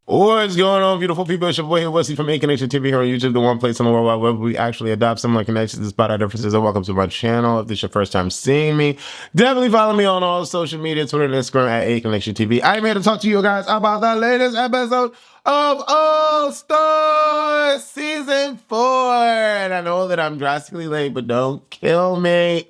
What's going on, beautiful people? It's your boy here, Wesley from A Connection TV here on YouTube, the one place on the World Wide Web where we actually adopt similar connections despite our differences. And welcome to my channel. If this is your first time seeing me, definitely follow me on all social media, Twitter and Instagram at A Connection TV. I'm here to talk to you guys about the latest episode of All Stars Season 4. And I know that I'm drastically late, but don't kill me.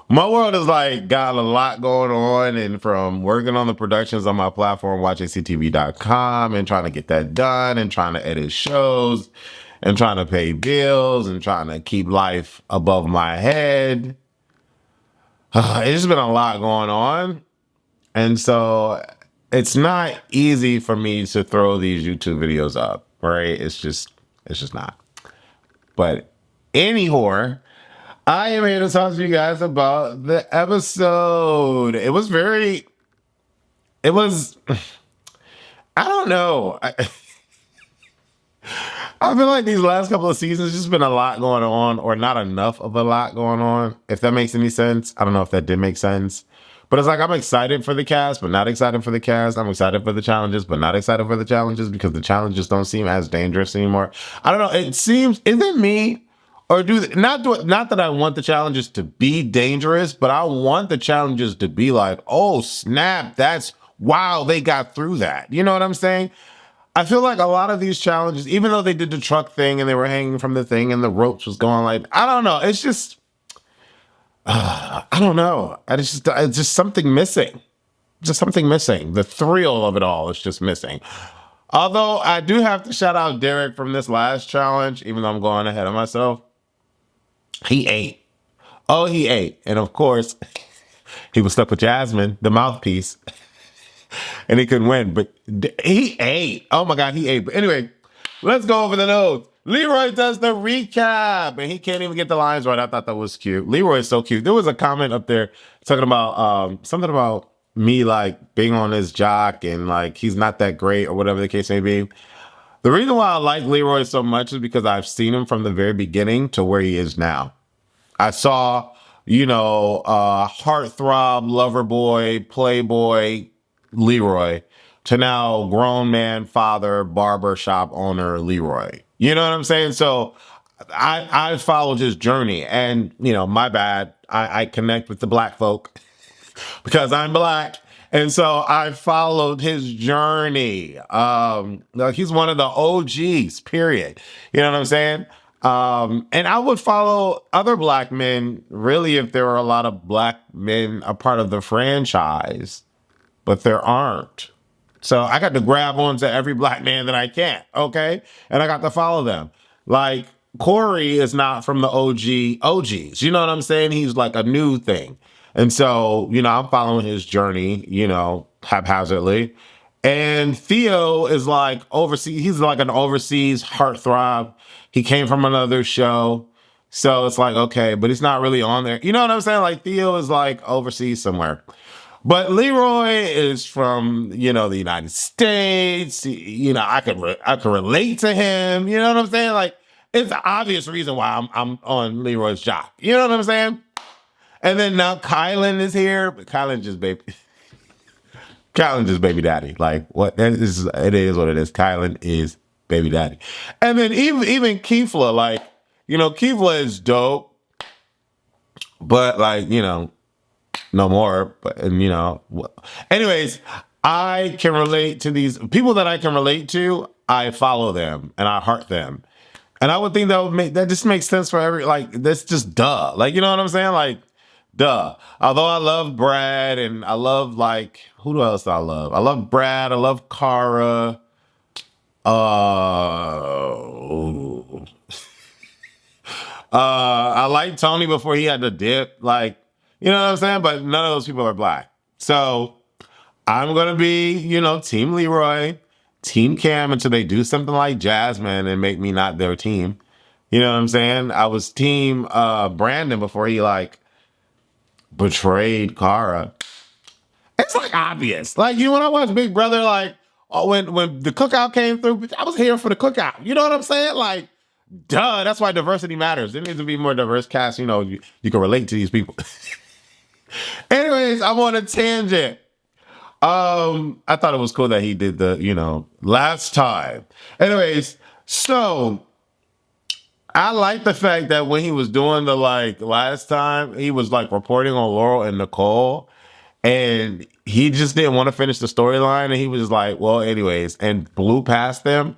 My world has got a lot going on, and from working on the productions on my platform, watchactv.com, and trying to get that done, and trying to edit shows, and trying to pay bills, and trying to keep life above my head. It's just been a lot going on, and so it's not easy for me to throw these YouTube videos up, right? It's just not. But anyhow, I am here to talk to you guys about the episode. It was, I don't know. I feel like these last couple of seasons, just been a lot going on, or not enough of a lot going on, if that makes any sense. I don't know if that did make sense. But it's like, I'm excited for the cast, but not excited for the cast. I'm excited for the challenges, but not excited for the challenges because the challenges don't seem as dangerous anymore. I don't know. It seems, is it me? Or not that I want the challenges to be dangerous, but I want the challenges to be like, oh snap, wow, they got through that. You know what I'm saying? I feel like a lot of these challenges, even though they did the truck thing and they were hanging from the thing and the ropes was going I don't know. It's just, I don't know. It's just something missing. Just something missing. The thrill of it all is just missing. Although I do have to shout out Derek from this last challenge, even though I'm going ahead of myself. He ate. Oh, he ate. And of course, he was stuck with Jasmine, the mouthpiece, and he couldn't win. But he ate. Oh my God, he ate. But anyway, let's go over the notes. Leroy does the recap, and he can't even get the lines right. I thought that was cute. Leroy is so cute. There was a comment up there talking about something about me being on his jock and he's not that great or whatever the case may be. The reason why I like Leroy so much is because I've seen him from the very beginning to where he is now. I saw, heartthrob, lover boy, playboy Leroy to now grown man, father, barber shop owner Leroy. You know what I'm saying? So I followed his journey, and, my bad. I connect with the black folk because I'm black. And so I followed his journey. He's one of the OGs, period. You know what I'm saying? And I would follow other black men, really, if there were a lot of black men a part of the franchise, but there aren't. So I got to grab onto every black man that I can, okay? And I got to follow them. Like, Corey is not from the OGs. You know what I'm saying? He's like a new thing. And so, I'm following his journey, haphazardly. And Theo is overseas. He's like an overseas heartthrob. He came from another show. So it's okay, but he's not really on there. You know what I'm saying? Theo is overseas somewhere. But Leroy is from, the United States. I could relate to him. You know what I'm saying? It's the obvious reason why I'm on Leroy's jock. You know what I'm saying? And then now Kylan is here, but Kylan just baby daddy. What? It is what it is. Kylan is baby daddy. And then even Kefla, Kefla is dope, but no more. But anyways, I can relate to these people that I can relate to. I follow them and I heart them, and I would think that just makes sense for that's just duh. You know what I'm saying? Duh. Although I love Brad and I love who else do I love? I love Brad. I love Cara. I like Tony before he had to dip. You know what I'm saying? But none of those people are black. So I'm gonna be, Team Leroy, Team Cam until they do something like Jasmine and make me not their team. You know what I'm saying? I was Team Brandon before he betrayed Cara. It's obvious. When I watched Big Brother, when the cookout came through, I was here for the cookout. You know what I'm saying? Duh. That's why diversity matters. There needs to be more diverse cast. You can relate to these people. Anyways, I'm on a tangent. I thought it was cool that he did the, last time. Anyways, so I like the fact that when he was doing the last time, he was like reporting on Laurel and Nicole, and he just didn't want to finish the storyline, and he was just like, well, anyways, and blew past them.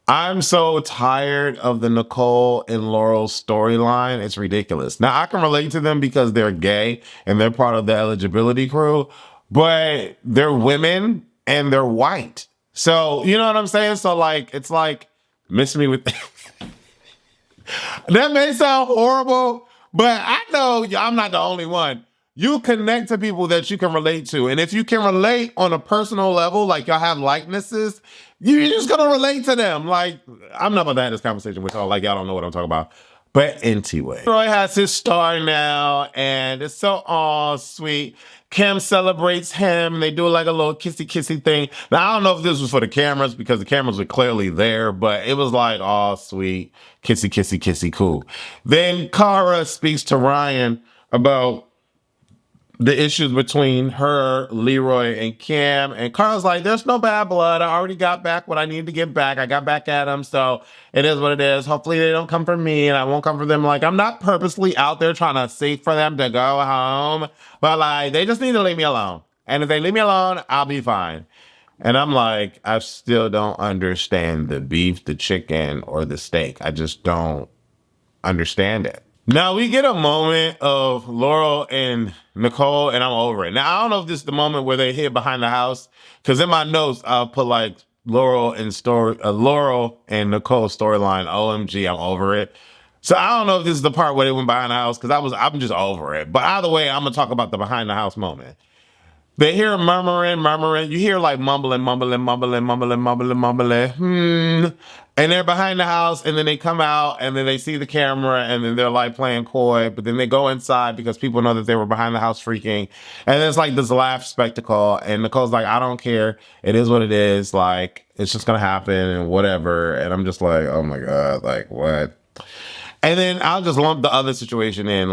I'm so tired of the Nicole and Laurel storyline. It's ridiculous. Now I can relate to them because they're gay and they're part of the eligibility crew, but they're women and they're white. So you know what I'm saying? So it's like miss me with that may sound horrible, but I know I'm not the only one. You connect to people that you can relate to. And if you can relate on a personal level, like y'all have likenesses, you're just going to relate to them. Like, I'm not about to have this conversation with y'all. Like, y'all don't know what I'm talking about. But anyway, Leroy has his star now, and it's so sweet. Kim celebrates him. They do like a little kissy kissy thing. Now, I don't know if this was for the cameras because the cameras were clearly there, but it was like, oh, sweet. Kissy, kissy, kissy, cool. Then Cara speaks to Ryan about the issues between her, Leroy, and Kim. And Carl's like, there's no bad blood. I already got back what I needed to get back. I got back at them. So it is what it is. Hopefully they don't come for me and I won't come for them. Like, I'm not purposely out there trying to seek for them to go home. But they just need to leave me alone. And if they leave me alone, I'll be fine. And I'm like, I still don't understand the beef, the chicken, or the steak. I just don't understand it. Now we get a moment of Laurel and Nicole, and I'm over it. Now I don't know if this is the moment where they hid behind the house, because in my notes I'll put Laurel and Nicole storyline. OMG, I'm over it. So I don't know if this is the part where they went behind the house, because I'm just over it. But either way, I'm gonna talk about the behind the house moment. They hear murmuring. You hear mumbling. And they're behind the house, and then they come out, and then they see the camera, and then they're playing coy. But then they go inside because people know that they were behind the house freaking. And it's this laugh spectacle. And Nicole's like, I don't care. It is what it is. It's just going to happen and whatever. And I'm just like, oh my God, what? And then I'll just lump the other situation in.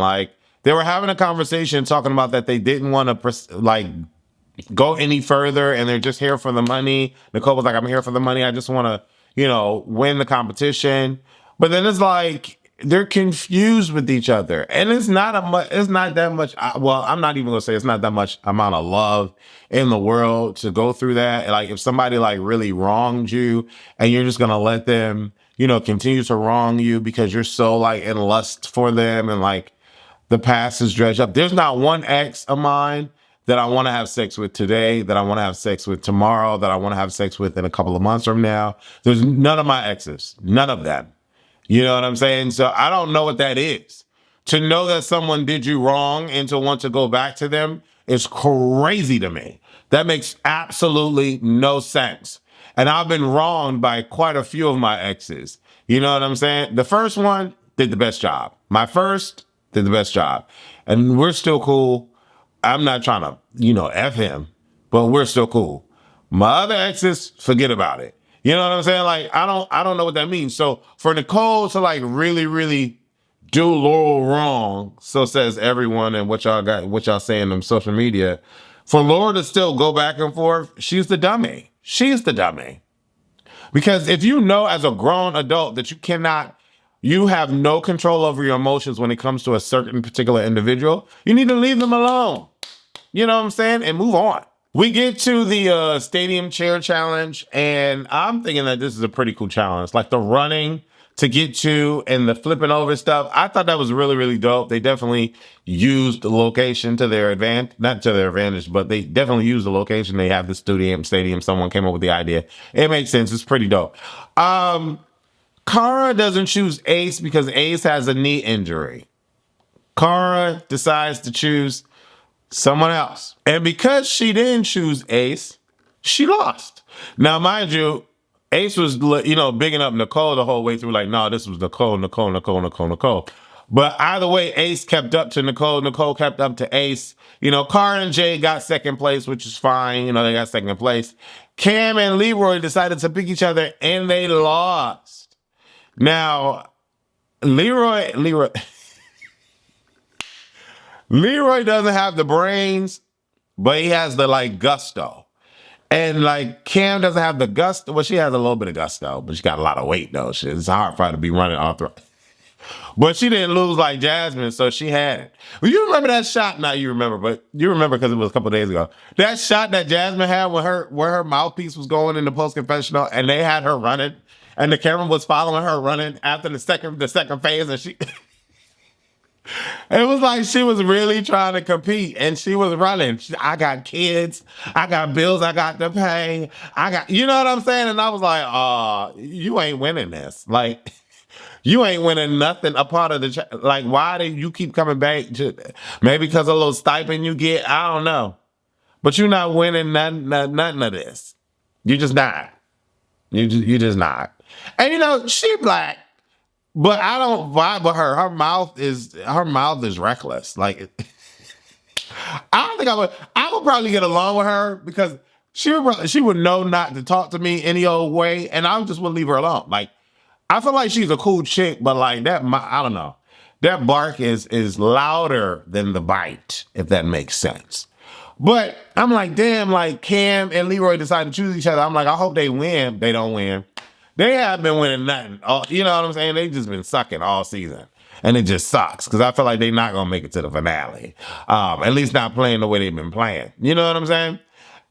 They were having a conversation talking about that they didn't want to go any further, and they're just here for the money. Nicole was like, I'm here for the money. I just want to, win the competition. But then it's they're confused with each other, and it's not that much. Well, I'm not even gonna say it's not that much amount of love in the world to go through that. If somebody really wronged you, and you're just gonna let them, continue to wrong you because you're so in lust for them, and the past is dredged up. There's not one ex of mine that I want to have sex with today, that I want to have sex with tomorrow, that I want to have sex with in a couple of months from now. There's none of my exes, none of them. You know what I'm saying? So I don't know what that is. To know that someone did you wrong and to want to go back to them is crazy to me. That makes absolutely no sense. And I've been wronged by quite a few of my exes. You know what I'm saying? The first one did the best job. My first did the best job. And we're still cool. I'm not trying to, F him, but we're still cool. My other exes, forget about it. You know what I'm saying? I don't know what that means. So for Nicole to really, really do Laurel wrong, so says everyone, and what y'all saying on social media, for Laurel to still go back and forth, she's the dummy. She's the dummy. Because if you know as a grown adult that you have no control over your emotions when it comes to a certain particular individual, you need to leave them alone. You know what I'm saying? And move on. We get to the stadium chair challenge, and I'm thinking that this is a pretty cool challenge. The running to get to and the flipping over stuff. I thought that was really, really dope. They definitely used the location to their advantage, not to their advantage, but they definitely used the location. They have the stadium. Someone came up with the idea. It makes sense. It's pretty dope. Cara doesn't choose Ace because Ace has a knee injury. Cara decides to choose someone else. And because she didn't choose Ace, she lost. Now, mind you, Ace was, bigging up Nicole the whole way through, no, this was Nicole. But either way, Ace kept up to Nicole. Nicole kept up to Ace. Cara and Jay got second place, which is fine. They got second place. Cam and Leroy decided to pick each other, and they lost. Now, Leroy doesn't have the brains, but he has the gusto. And like Cam doesn't have the gusto. Well, she has a little bit of gusto, but she got a lot of weight though. It's hard for her to be running all through. But she didn't lose like Jasmine, so she had it. Well, you remember that shot? Not you remember, but you remember because it was a couple days ago. That shot that Jasmine had when where her mouthpiece was going in the post confessional, and they had her running, and the camera was following her running after the second phase, and she. It was like she was really trying to compete, and she was running. I got kids, I got bills, I got to pay, I got, you know what I'm saying? And I was like, you ain't winning this. Like, you ain't winning nothing. A part of like, why do you keep coming back? Maybe because of a little stipend you get. I don't know, but you're not winning nothing of this. You just not. You just not. And she black. But I don't vibe with her. Her mouth is reckless. Like I don't think I would. I would probably get along with her because she would know not to talk to me any old way, and I just would leave her alone. Like I feel like she's a cool chick, but like that, I don't know. That bark is louder than the bite, if that makes sense. But I'm like, damn, like Cam and Leroy decided to choose each other. I'm like, I hope they win. They don't win. They have been winning nothing. You know what I'm saying? They've just been sucking all season. And it just sucks because I feel like they're not going to make it to the finale. At least not playing the way they've been playing. You know what I'm saying?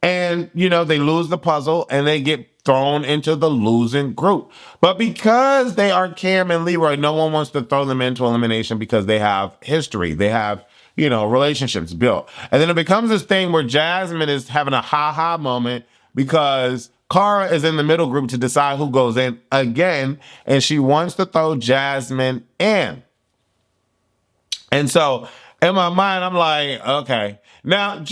And, they lose the puzzle and they get thrown into the losing group. But because they are Cam and Leroy, no one wants to throw them into elimination because they have history. They have, relationships built. And then it becomes this thing where Jasmine is having a ha-ha moment because Cara is in the middle group to decide who goes in again, and she wants to throw Jasmine in. And so in my mind, I'm like, okay. Now, not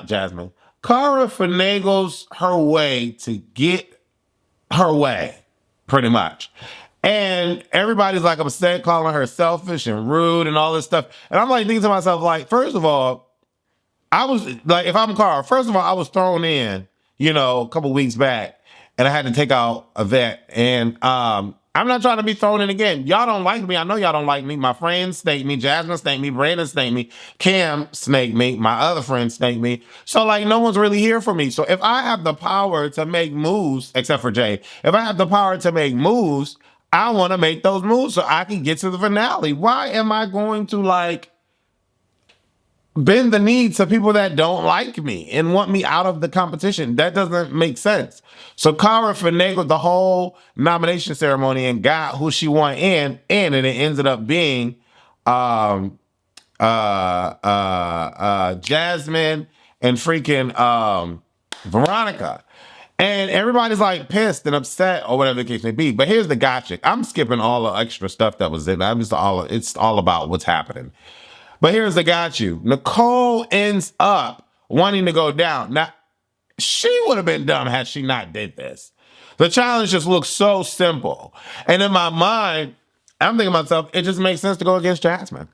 Jasmine, Cara finagles her way to get her way, pretty much. And everybody's like upset, calling her selfish and rude and all this stuff. And I'm like thinking to myself, like, first of all, I was like, if I'm Cara, first of all, I was thrown in, a couple weeks back, and I had to take out a vet. And I'm not trying to be thrown in again. Y'all don't like me. I know y'all don't like me. My friends snake me. Jasmine snake me. Brandon snake me. Cam snake me. My other friends snake me. So like, no one's really here for me. So if I have the power to make moves, except for Jay, if I have the power to make moves, I want to make those moves so I can get to the finale. Why am I going to like bend the knee to people that don't like me and want me out of the competition? That doesn't make sense. So Cara finagled the whole nomination ceremony and got who she wanted in, and it ended up being Jasmine and freaking Veronica. And everybody's like pissed and upset or whatever the case may be. But here's the gotcha. I'm skipping all the extra stuff that was in. It's all about what's happening. But here's the got you. Nicole ends up wanting to go down. Now, she would have been dumb had she not did this. The challenge just looks so simple. And in my mind, I'm thinking to myself, it just makes sense to go against Jasmine.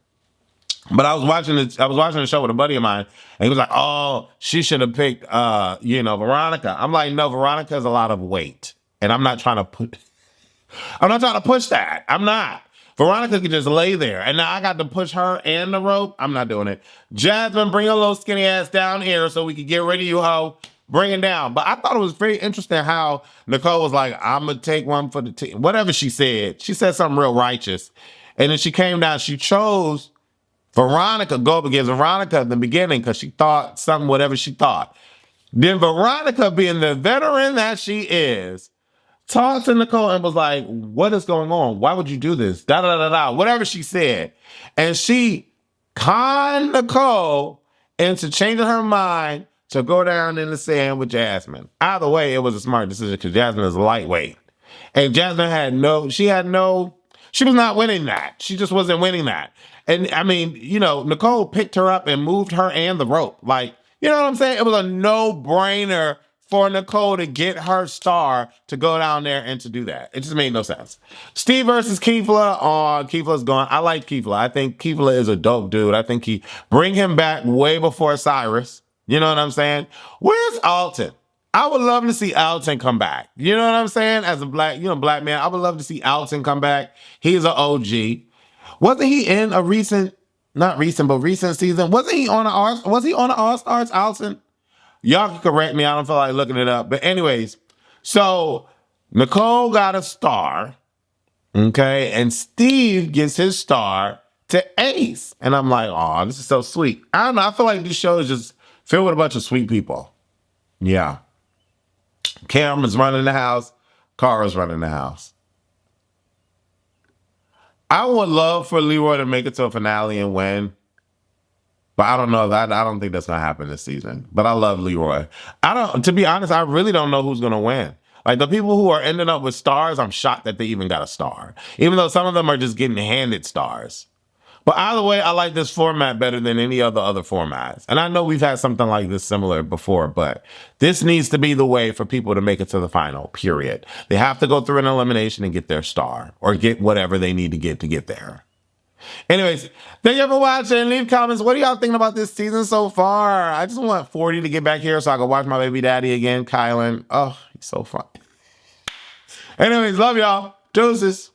But I was watching the show with a buddy of mine, and he was like, oh, she should have picked Veronica. I'm like, no, Veronica has a lot of weight. And I'm not trying to push that. I'm not. Veronica could just lay there. And now I got to push her and the rope. I'm not doing it. Jasmine, bring your little skinny ass down here so we can get rid of you, hoe. Bring it down. But I thought it was very interesting how Nicole was like, I'm going to take one for the team. Whatever she said. She said something real righteous. And then she came down. She chose Veronica, go up against Veronica in the beginning because she thought something, whatever she thought. Then Veronica, being the veteran that she is, talked to Nicole and was like, what is going on? Why would you do this? Da da da da. Whatever she said. And she conned Nicole into changing her mind to go down in the sand with Jasmine. Either way, it was a smart decision because Jasmine is lightweight. And Jasmine she was not winning that. She just wasn't winning that. And I mean, Nicole picked her up and moved her and the rope. Like, you know what I'm saying? It was a no-brainer for Nicole to get her star to go down there and to do that. It just made no sense. Steve versus Kefla. Kefla's gone. I like Kefla. I think Kefla is a dope dude. I think bring him back way before Cyrus. You know what I'm saying? Where's Alton? I would love to see Alton come back. You know what I'm saying? As a black man, I would love to see Alton come back. He's an OG. Wasn't he in a recent season? Wasn't he on was he on the All-Stars, Alton? Y'all can correct me. I don't feel like looking it up. But anyways, so Nicole got a star, okay? And Steve gets his star to Ace. And I'm like, oh, this is so sweet. I don't know. I feel like this show is just filled with a bunch of sweet people. Yeah. Cameron's running the house. Cara's running the house. I would love for Leroy to make it to a finale and win. But I don't know. I don't think that's gonna happen this season. But I love Leroy. To be honest, I really don't know who's gonna win. Like the people who are ending up with stars, I'm shocked that they even got a star. Even though some of them are just getting handed stars. But either way, I like this format better than any other formats. And I know we've had something like this similar before, but this needs to be the way for people to make it to the final, period. They have to go through an elimination and get their star or get whatever they need to get there. Anyways, thank you for watching. Leave comments. What are y'all thinking about this season so far? I just want 40 to get back here so I can watch my baby daddy again, Kylan. Oh, he's so fun. Anyways, love y'all. Deuces.